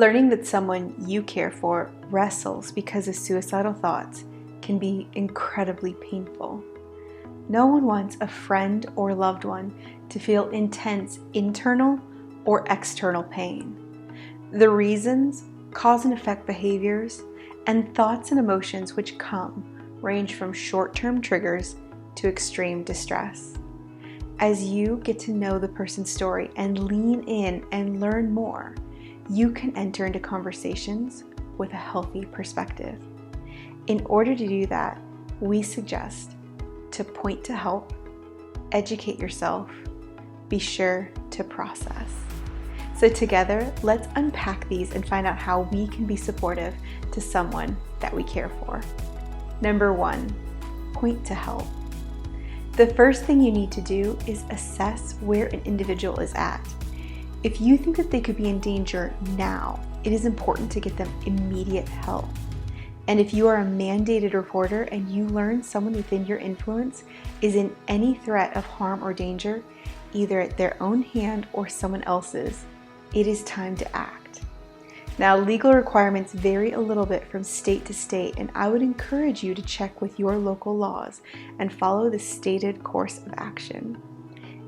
Learning that someone you care for wrestles because of suicidal thoughts can be incredibly painful. No one wants a friend or loved one to feel intense internal or external pain. The reasons, cause and effect behaviors, and thoughts and emotions which come range from short-term triggers to extreme distress. As you get to know the person's story and lean in and learn more, you can enter into conversations with a healthy perspective. In order to do that, we suggest to point to help, educate yourself, be sure to process. So together, let's unpack these and find out how we can be supportive to someone that we care for. Number 1, point to help. The first thing you need to do is assess where an individual is at. If you think that they could be in danger now, it is important to get them immediate help. And if you are a mandated reporter and you learn someone within your influence is in any threat of harm or danger, either at their own hand or someone else's, it is time to act. Now, legal requirements vary a little bit from state to state, and I would encourage you to check with your local laws and follow the stated course of action.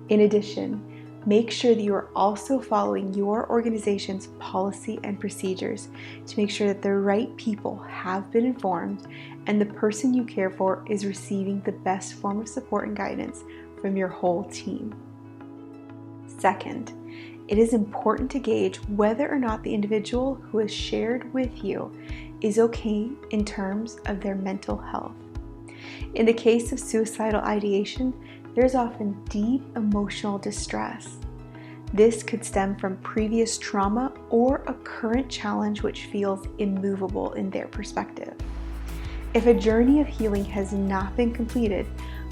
In addition, make sure that you are also following your organization's policy and procedures to make sure that the right people have been informed and the person you care for is receiving the best form of support and guidance from your whole team. Second, it is important to gauge whether or not the individual who has shared with you is okay in terms of their mental health. In the case of suicidal ideation, there's often deep emotional distress. This could stem from previous trauma or a current challenge which feels immovable in their perspective. If a journey of healing has not been completed,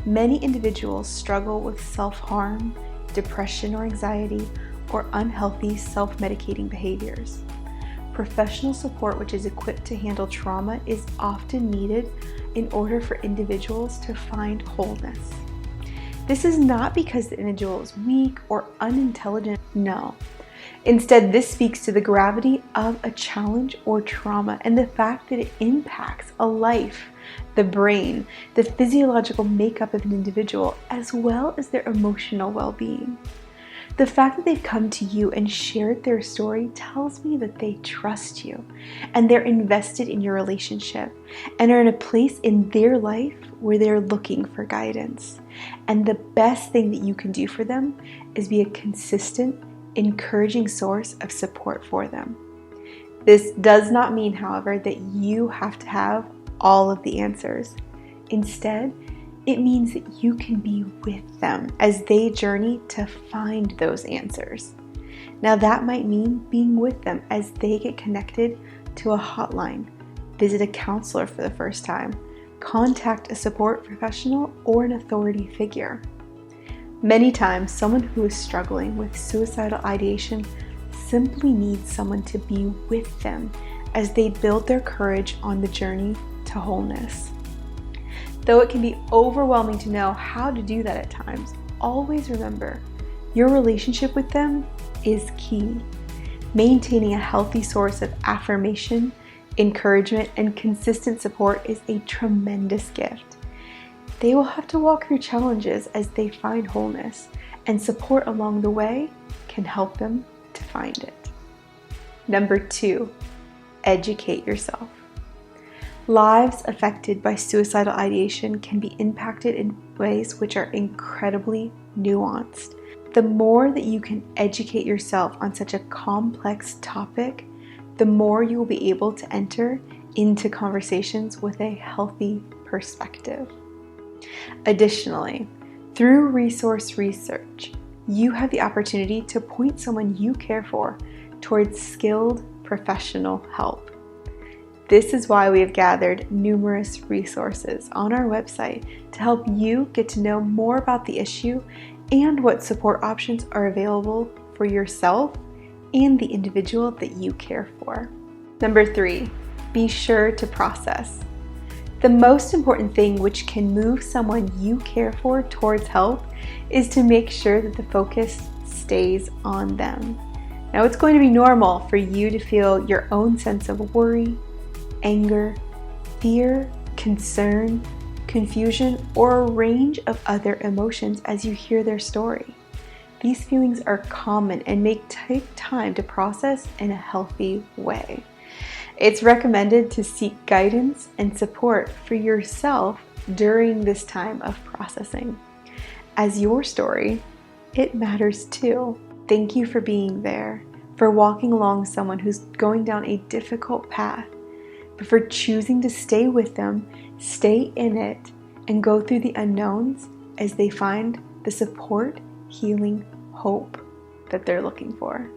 many individuals struggle with self-harm, depression or anxiety, or unhealthy self-medicating behaviors. Professional support which is equipped to handle trauma is often needed in order for individuals to find wholeness. This is not because the individual is weak or unintelligent, no. Instead, this speaks to the gravity of a challenge or trauma and the fact that it impacts a life, the brain, the physiological makeup of an individual, as well as their emotional well-being. The fact that they've come to you and shared their story tells me that they trust you and they're invested in your relationship and are in a place in their life where they're looking for guidance. And the best thing that you can do for them is be a consistent, encouraging source of support for them. This does not mean, however, that you have to have all of the answers. Instead, it means that you can be with them as they journey to find those answers. Now, that might mean being with them as they get connected to a hotline, visit a counselor for the first time, contact a support professional or an authority figure. Many times, someone who is struggling with suicidal ideation simply needs someone to be with them as they build their courage on the journey to wholeness. Though it can be overwhelming to know how to do that at times, always remember, your relationship with them is key. Maintaining a healthy source of affirmation, encouragement, and consistent support is a tremendous gift. They will have to walk through challenges as they find wholeness, and support along the way can help them to find it. Number 2, educate yourself. Lives affected by suicidal ideation can be impacted in ways which are incredibly nuanced. The more that you can educate yourself on such a complex topic, the more you will be able to enter into conversations with a healthy perspective. Additionally, through resource research, you have the opportunity to point someone you care for towards skilled professional help. This is why we have gathered numerous resources on our website to help you get to know more about the issue and what support options are available for yourself and the individual that you care for. Number 3, be sure to process. The most important thing which can move someone you care for towards help is to make sure that the focus stays on them. Now, it's going to be normal for you to feel your own sense of worry, anger, fear, concern, confusion, or a range of other emotions as you hear their story. These feelings are common and may take time to process in a healthy way. It's recommended to seek guidance and support for yourself during this time of processing. As your story, it matters too. Thank you for being there, for walking along someone who's going down a difficult path, but for choosing to stay with them, stay in it, and go through the unknowns as they find the support, healing, hope that they're looking for.